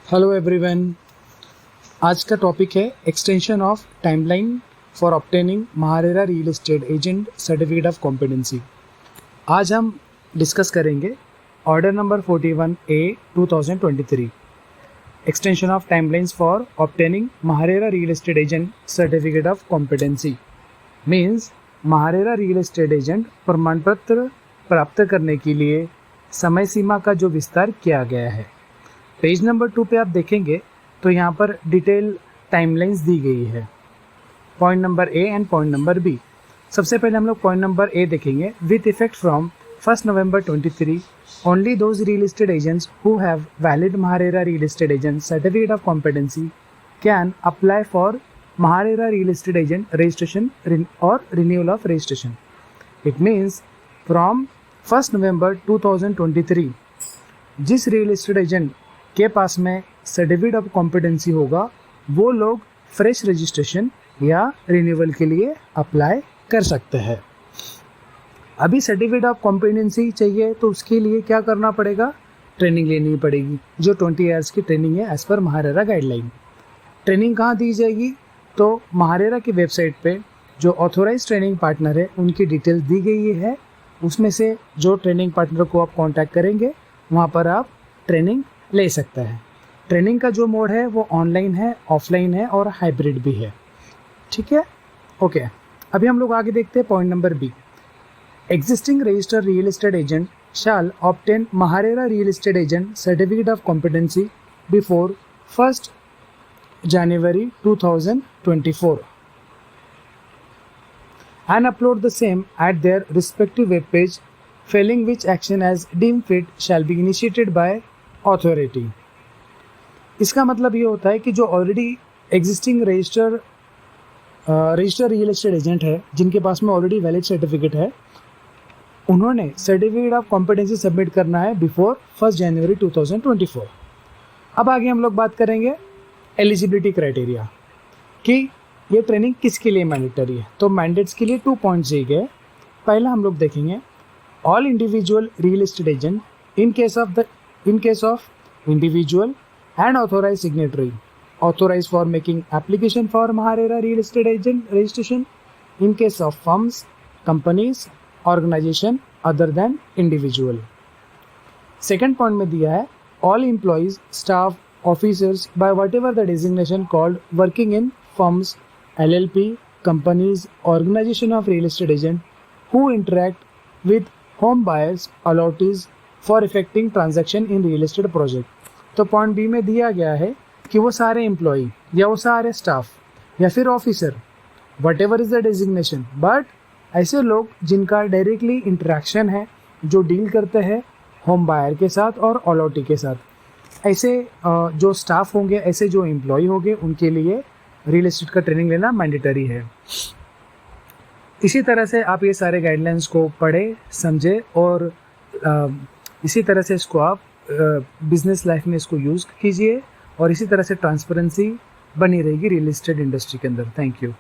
Hello everyone. आज का topic है extension of timeline for obtaining MahaRERA real estate agent certificate of competency. आज हम डिस्कस करेंगे order number 41A 2023 extension of timelines for obtaining MahaRERA real estate agent certificate of competency. Means MahaRERA real estate agent प्रमाण पत्र प्राप्त करने के लिए समय सीमा का जो विस्तार किया गया है। पेज नंबर 2 पे आप देखेंगे तो यहाँ पर डिटेल टाइमलाइंस दी गई है, point number A and point number B. सबसे पहले हम लोग पॉइंट नंबर ए देखेंगे। With effect from 1 November 23 only those real estate agents who have valid MahaRERA real estate agent certificate of competency can apply for MahaRERA real estate agent registration और renewal of registration. It means from 1 November 2023 जिस real estate agent के पास में certificate of competency होगा वो लोग fresh registration या renewal के लिए अप्लाई कर सकते हैं। अभी सर्टिफिकेट ऑफ कॉम्पिटेंसी चाहिए तो उसके लिए क्या करना पड़ेगा? ट्रेनिंग लेनी पड़ेगी, जो 20 आवर्स की ट्रेनिंग है as per MahaRERA guideline. Training कहाँ दी जाएगी? तो महारेरा की वेबसाइट पे जो ऑथोराइज ट्रेनिंग पार्टनर है उनकी डिटेल्स दी गई है। उसमें से जो ट्रेनिंग पार्टनर को आप कांटेक्ट करेंगे वहाँ पर आप ट्रेनिंग ले सकता है। ट्रेनिंग का जो मोड है वो ऑनलाइन है, ऑफलाइन है और हाइब्रिड भी है। ठीक है, ओके। अभी हम लोग आगे देखते हैं point number B. Existing registered real estate agent shall obtain MahaRERA real estate agent certificate of competency before 1 January 2024 and upload the same at their respective web page, failing which action as deemed fit shall be initiated by authority। इसका मतलब ये होता है कि जो already existing register real estate agent है जिनके पास में ऑलरेडी वैलिड सर्टिफिकेट है, उन्होंने सर्टिफिकेट ऑफ कॉम्पिटेंसी सबमिट करना है बिफोर 1 January 2024। अब आगे हम लोग बात करेंगे एलिजिबिलिटी क्राइटेरिया कि ये ट्रेनिंग किसके लिए मैंडेटरी है। तो मैंडेट्स के लिए 2 पॉइंट्स दिए गए। पहला हम लोग देखेंगे all individual real estate agent in case of individual and authorized signatory authorized for making application for Maharera real estate agent registration in case of firms, companies, organization other than individual। Second point में दिया है all employees, staff, officers by whatever the designation called working in firms, LLP, companies, organization of real estate agent who interact with home buyers, allottees for effecting transaction in real estate project। तो point B में दिया गया है कि वो सारे employee या वो सारे स्टाफ या फिर officer what ever is the designation, but ऐसे लोग जिनका डायरेक्टली इंटरेक्शन है, जो डील करते हैं होम बायर के साथ और अलॉटी के साथ, ऐसे जो स्टाफ होंगे, ऐसे जो एम्प्लॉई होंगे, उनके लिए रियल एस्टेट का ट्रेनिंग लेना मैंडेटरी है। इसी तरह से आप ये सारे गाइडलाइंस को पढ़े, समझे और इसी तरह से इसको आप बिजनेस लाइफ में इसको यूज़ कीजिए और इसी तरह से ट्रांसपेरेंसी बनी रहेगी रियल एस्टेट इंडस्ट्री के अंदर। Thank you.